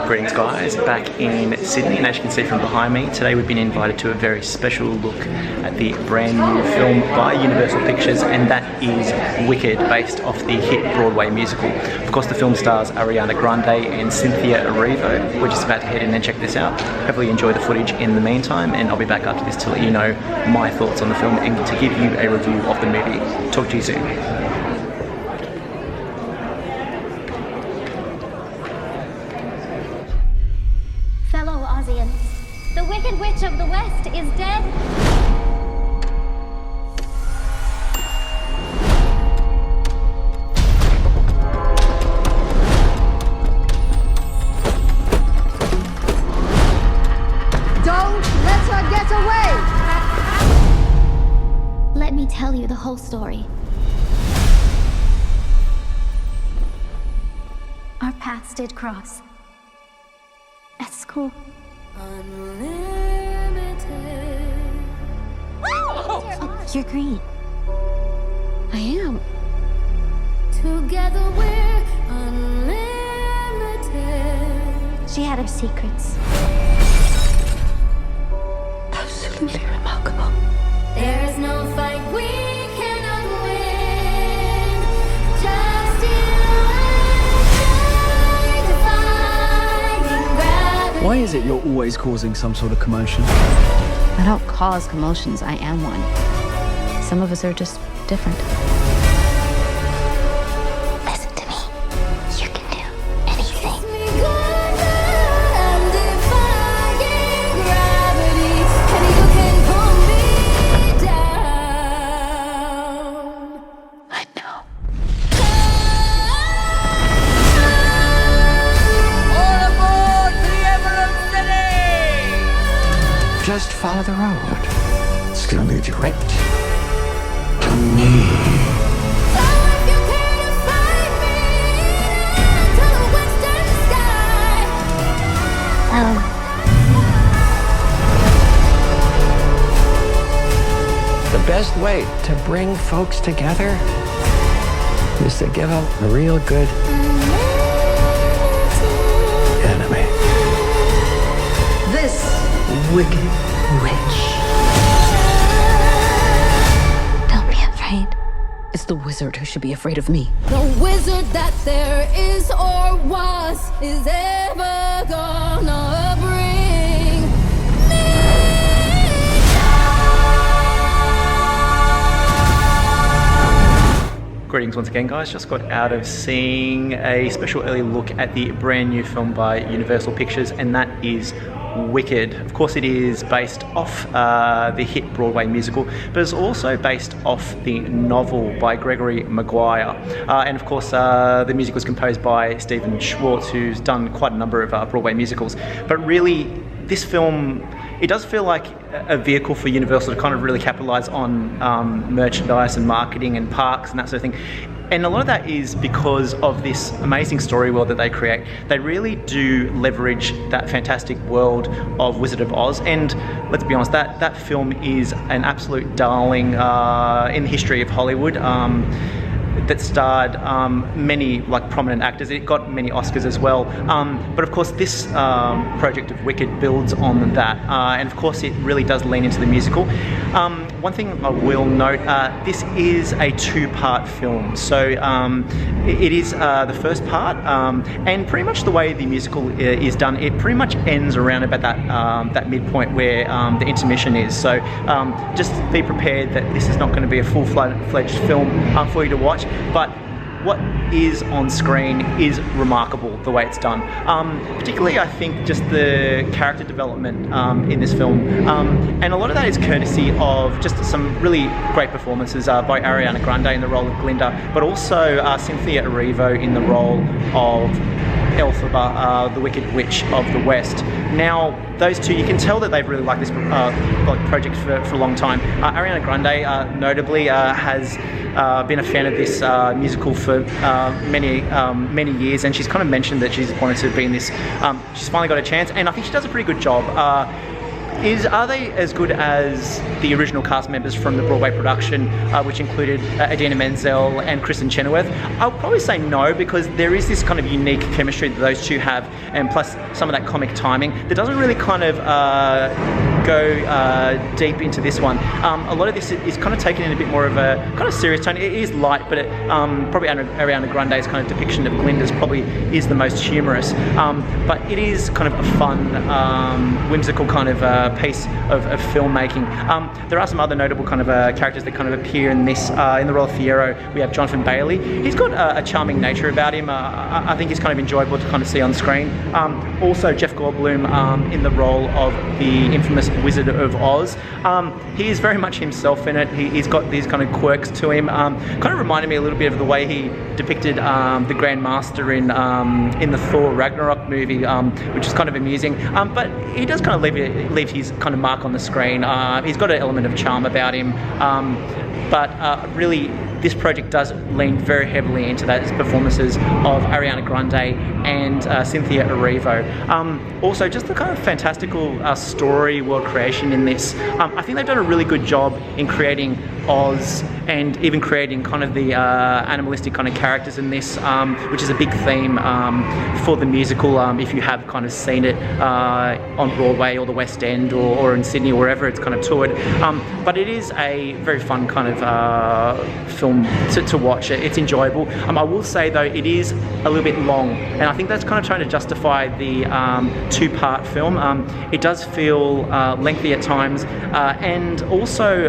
Greetings guys, back in Sydney, and as you can see from behind me, today we've been invited to a very special look at the brand new film by Universal Pictures, and that is Wicked, based off the hit Broadway musical. Of course, the film stars Ariana Grande and Cynthia Erivo. We're just about to head in and check this out. Hopefully you enjoy the footage in the meantime, and I'll be back after this to let you know my thoughts on the film and to give you a review of the movie. Talk to you soon. The Wicked Witch of the West is dead. Don't let her get away! Let me tell you the whole story. Our paths did cross. At school. Unlimited. Oh, you're green. I am. Together we're unlimited. She had her secrets. Absolutely remarkable. There is no fight we cannot win. Just you and I, defying gravity. Why is it you're always causing some sort of commotion? I don't cause commotions, I am one. Some of us are just different. Listen to me. You can do anything. I know. Just follow the road. It's gonna lead you right to me. The best way to bring folks together is to give them a real good enemy. This Wicked Witch. Don't be afraid. It's the wizard who should be afraid of me. The wizard that there is or was is ever gonna bring me down. Greetings once again guys, just got out of seeing a special early look at the brand new film by Universal Pictures, and that is Wicked. Of course it is based off the hit Broadway musical, but it's also based off the novel by Gregory Maguire. And of course the music was composed by Stephen Schwartz, who's done quite a number of Broadway musicals. But really, this film, it does feel like a vehicle for Universal to kind of really capitalize on merchandise and marketing and parks and that sort of thing. And a lot of that is because of this amazing story world that they create. They really do leverage that fantastic world of Wizard of Oz, and let's be honest, that film is an absolute darling in the history of Hollywood. That starred many prominent actors. It got many Oscars as well. But of course this project of Wicked builds on that, and of course it really does lean into the musical. One thing I will note, this is a two-part film. So it is the first part, and pretty much the way the musical is done, it pretty much ends around about that midpoint where the intermission is. So just be prepared that this is not going to be a full-fledged film for you to watch. But what is on screen is remarkable, the way it's done. Particularly, I think, just the character development in this film. And a lot of that is courtesy of just some really great performances by Ariana Grande in the role of Glinda, but also Cynthia Erivo in the role of Elphaba, the Wicked Witch of the West. Now, those two, you can tell that they've really liked this project for a long time. Ariana Grande, notably, has been a fan of this musical for many years, and she's kind of mentioned that she's wanted to be in this. She's finally got a chance, and I think she does a pretty good job. Are they as good as the original cast members from the Broadway production, which included Idina, Menzel and Kristin Chenoweth? I'll probably say no, because there is this kind of unique chemistry that those two have, and plus some of that comic timing that doesn't really kind of go deep into this one. A lot of this is kind of taken in a bit more of a kind of serious tone. It is light, but probably Ariana Grande's kind of depiction of Glinda's probably is the most humorous. But it is kind of a fun, whimsical kind of piece of filmmaking. There are some other notable kind of characters that kind of appear in this. In the role of Fierro, we have Jonathan Bailey. He's got a charming nature about him. I think he's kind of enjoyable to kind of see on screen. Also, Jeff Goldblum in the role of the infamous Wizard of Oz. He is very much himself in it. He's got these kind of quirks to him. Kind of reminded me a little bit of the way he depicted the Grand Master in the Thor Ragnarok movie, which is kind of amusing. But he does kind of leave his kind of mark on the screen. He's got an element of charm about him. But really, this project does lean very heavily into those performances of Ariana Grande and Cynthia Erivo. Also, just the kind of fantastical story world creation in this. I think they've done a really good job in creating Oz and even creating kind of the animalistic kind of characters in this, which is a big theme for the musical, if you have kind of seen it on Broadway or the West End or in Sydney or wherever it's kind of toured. But it is a very fun kind of film to watch. It's enjoyable. I will say though, it is a little bit long, and I think that's kind of trying to justify the two-part film. It does feel lengthy at times, and also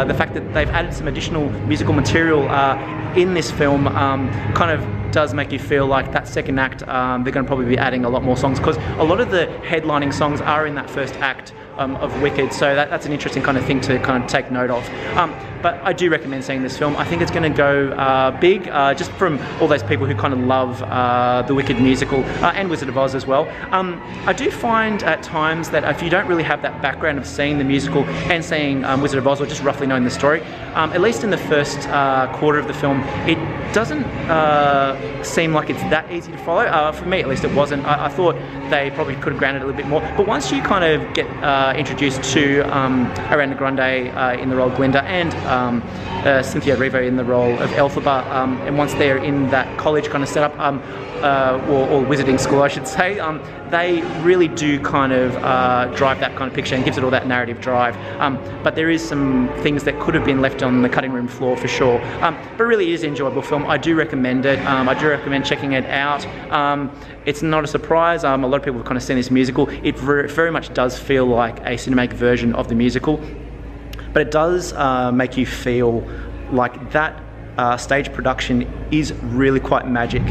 the fact that they've added some additional musical material in this film kind of does make you feel like that second act they're going to probably be adding a lot more songs, because a lot of the headlining songs are in that first act of Wicked, so that's an interesting kind of thing to kind of take note of. But I do recommend seeing this film. I think it's going to go big, just from all those people who kind of love the Wicked musical and Wizard of Oz as well. I do find at times that if you don't really have that background of seeing the musical and seeing Wizard of Oz, or just roughly knowing the story, at least in the first quarter of the film, it doesn't seem like it's that easy to follow. For me at least, it wasn't. I thought they probably could have grounded it a little bit more, but once you kind of get introduced to Ariana Grande in the role of Glinda and Cynthia Erivo in the role of Elphaba, and once they're in that college kind of setup, or wizarding school I should say, they really do kind of drive that kind of picture and gives it all that narrative drive. But there is some things that could have been left on the cutting room floor for sure. But really it is an enjoyable film. I do recommend it. I do recommend checking it out. It's not a surprise. A lot of people have kind of seen this musical. It very much does feel like a cinematic version of the musical, but it does make you feel like that stage production is really quite magic,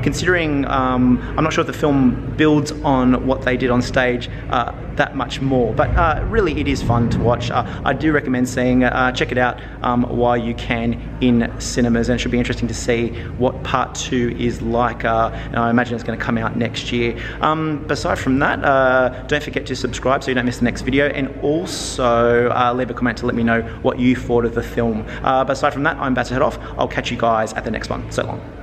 considering I'm not sure if the film builds on what they did on stage that much more, but really it is fun to watch. I do recommend seeing it. Check it out while you can in cinemas, and it should be interesting to see what part 2 is like, and I imagine it's going to come out next year. But aside from that, don't forget to subscribe so you don't miss the next video, and also leave a comment to let me know what you thought of the film. But aside from that, I'm about to head off. I'll catch you guys at the next one. So long.